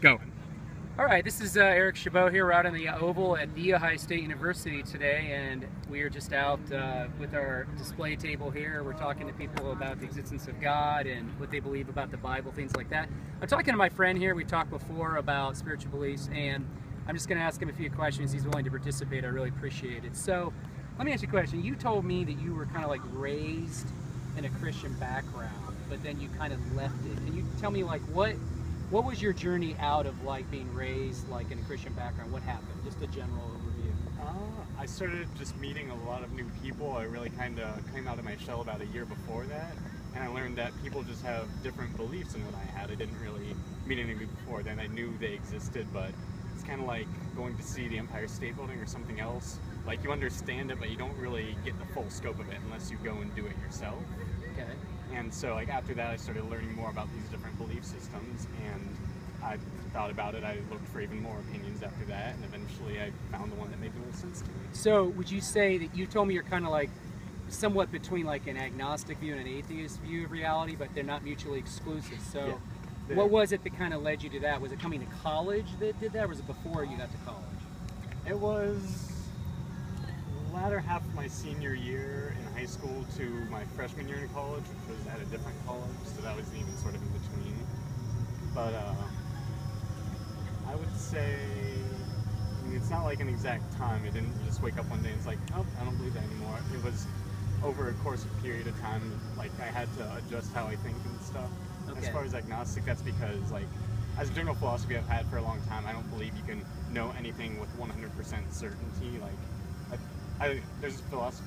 Go. All right, this is Eric Chabot here. We're out in the Oval at The Ohio State University today, and we are just out with our display table here. We're talking to people about the existence of God and what they believe about the Bible, things like that. I'm talking to my friend here. We talked before about spiritual beliefs, and I'm just going to ask him a few questions. He's willing to participate. I really appreciate it. So let me ask you a question. You told me that you were kind of like raised in a Christian background, but then you kind of left it. Can you tell me like what was your journey out of like being raised like in a Christian background? What happened? Just a general overview. I started just meeting a lot of new people. I really kind of came out of my shell about a year before that, and I learned that people just have different beliefs than what I had. I didn't really meet any people before then. I knew they existed, but it's kind of like going to see the Empire State Building or something else. Like, you understand it, but you don't really get the full scope of it unless you go and do it yourself. Okay. And so, like, after that, I started learning more about these different belief systems, and I thought about it. I looked for even more opinions after that, and eventually I found the one that made the most sense to me. So would you say that you told me you're kind of like somewhat between like an agnostic view and an atheist view of reality, but they're not mutually exclusive. So yeah, what was it that kind of led you to that? Was it coming to college that did that, or was it before you got to college? It was the latter half of my senior year in high school to my freshman year in college, which was at a different college, so that was even sort of in between. But I would say, I mean, it's not like an exact time. It didn't just wake up one day and it's like, oh, I don't believe that anymore. It was over a course of a period of time, like I had to adjust how I think and stuff. Okay. As far as agnostic, that's because, like, as a general philosophy I've had for a long time, I don't believe you can know anything with 100% certainty. Like, there's philosophical.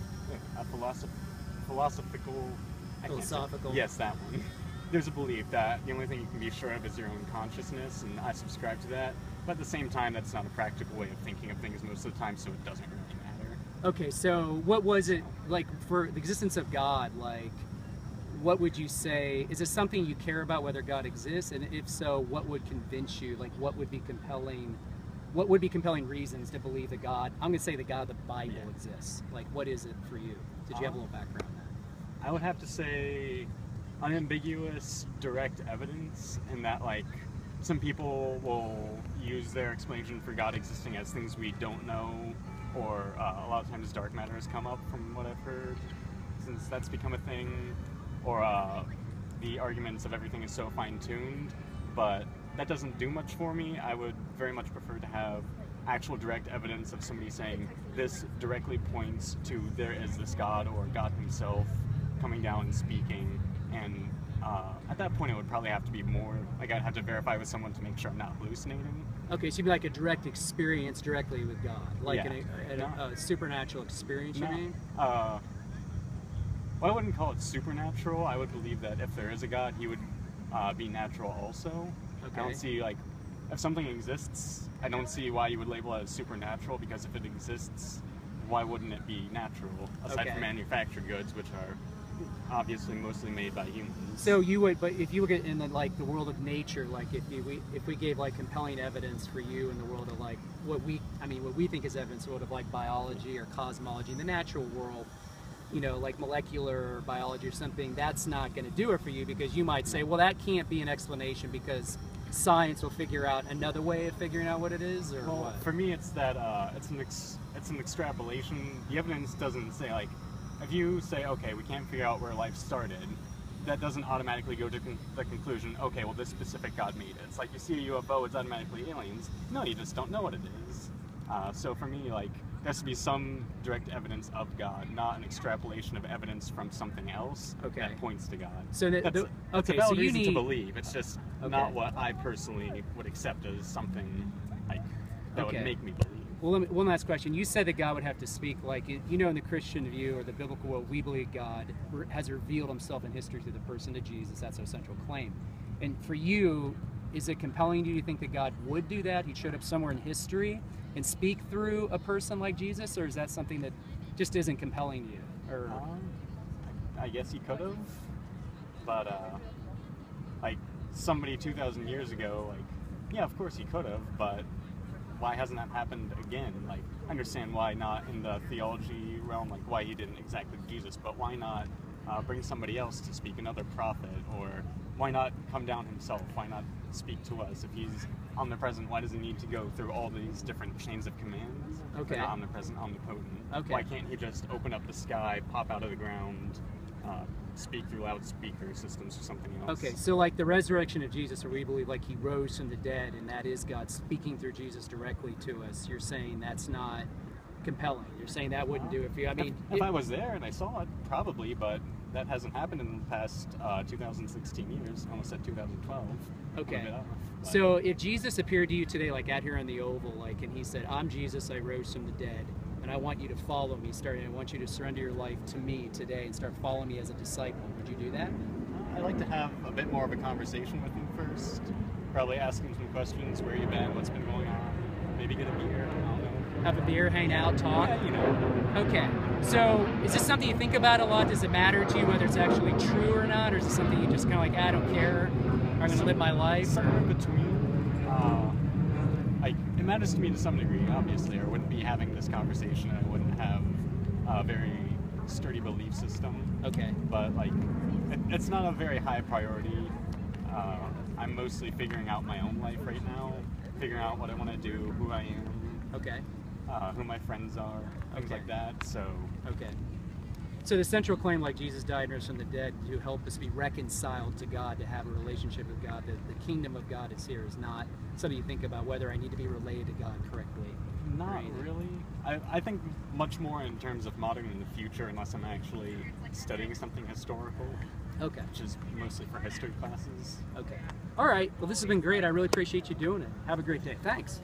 Yes, that one. There's a belief that the only thing you can be sure of is your own consciousness, and I subscribe to that. But at the same time, that's not a practical way of thinking of things most of the time, so it doesn't really matter. Okay, so what was it like for the existence of God? Like, what would you say? Is it something you care about whether God exists? And if so, what would convince you? Like, what would be compelling? What would be compelling reasons to believe that God? I'm going to say the God of the Bible exists. Like, what is it for you? Did you have a little background on that? I would have to say unambiguous, direct evidence, in that, like, some people will use their explanation for God existing as things we don't know, or a lot of times dark matter has come up from what I've heard, since that's become a thing, or the arguments of everything is so fine-tuned, but that doesn't do much for me. I would very much prefer to have actual direct evidence of somebody saying this directly points to there is this God, or God himself coming down and speaking, and at that point it would probably have to be more, like, I'd have to verify with someone to make sure I'm not hallucinating. Okay, so you'd be like a direct experience directly with God, like a supernatural experience, you mean? Well, I wouldn't call it supernatural. I would believe that if there is a God, he would be natural also. Okay. I don't see, like, if something exists, I don't see why you would label it as supernatural, because if it exists, why wouldn't it be natural, aside from manufactured goods, which are obviously mostly made by humans. So you would, but if you look at in the, like, the world of nature, like if we gave like compelling evidence for you in the world of like what we think is evidence, sort of like biology or cosmology in the natural world, you know, like molecular biology or something, that's not going to do it for you, because you might say, well, that can't be an explanation because science will figure out another way of figuring out what it is, or well, what? For me, it's that it's an extrapolation. The evidence doesn't say, like, if you say, okay, we can't figure out where life started, that doesn't automatically go to the conclusion, okay, well, this specific God made it. It's like you see a UFO, it's automatically aliens. No, you just don't know what it is. So for me, like, there has to be some direct evidence of God, not an extrapolation of evidence from something else that points to God. So that's a valid reason to believe. It's just not what I personally would accept as something like that would make me believe. Well, one last question. You said that God would have to speak, like, you know, in the Christian view or the biblical world, we believe God has revealed himself in history through the person of Jesus. That's our central claim. And for you, is it compelling to you to think that God would do that? He showed up somewhere in history and speak through a person like Jesus? Or is that something that just isn't compelling to you? Or I guess he could have. But, like, somebody 2,000 years ago, like, yeah, of course he could have, but why hasn't that happened again? Like, I understand why not in the theology realm, like why he didn't exactly Jesus, but why not bring somebody else to speak, another prophet? Or why not come down himself? Why not speak to us? If he's omnipresent, why does he need to go through all these different chains of commands? Okay. Not omnipresent, omnipotent. Okay. Why can't he just open up the sky, pop out of the ground, speak through loudspeaker systems or something else? Okay, so like the resurrection of Jesus, or we believe like he rose from the dead, and that is God speaking through Jesus directly to us. You're saying that's not compelling. You're saying that wouldn't do it for you. I mean, if I was there and I saw it, probably, but that hasn't happened in the past 2016 years. Almost said 2012. Okay. Off, so if Jesus appeared to you today, like out here on the Oval, like, and he said, "I'm Jesus, I rose from the dead, and I want you to follow me. I want you to surrender your life to me today and start following me as a disciple." Would you do that? I'd like to have a bit more of a conversation with him first. Probably ask him some questions. Where you been? What's been going on? Maybe get a beer. I don't know. Have a beer, hang out, talk? Yeah, you know. Okay. So is this something you think about a lot? Does it matter to you whether it's actually true or not? Or is it something you just kind of like, I don't care, I'm going to live my life? Somewhere in between. It matters to me to some degree, obviously, or I wouldn't be having this conversation, and I wouldn't have a very sturdy belief system. Okay. But like, it's not a very high priority. I'm mostly figuring out my own life right now, figuring out what I want to do, who I am. Okay. Who my friends are, things Okay. like that. So. Okay. So the central claim, like Jesus died and rose from the dead to help us be reconciled to God, to have a relationship with God, that the kingdom of God is here, is not something you think about whether I need to be related to God correctly. Not really. I think much more in terms of modern and the future, unless I'm actually studying something historical. Okay. Which is mostly for history classes. Okay. All right. Well, this has been great. I really appreciate you doing it. Have a great day. Thanks.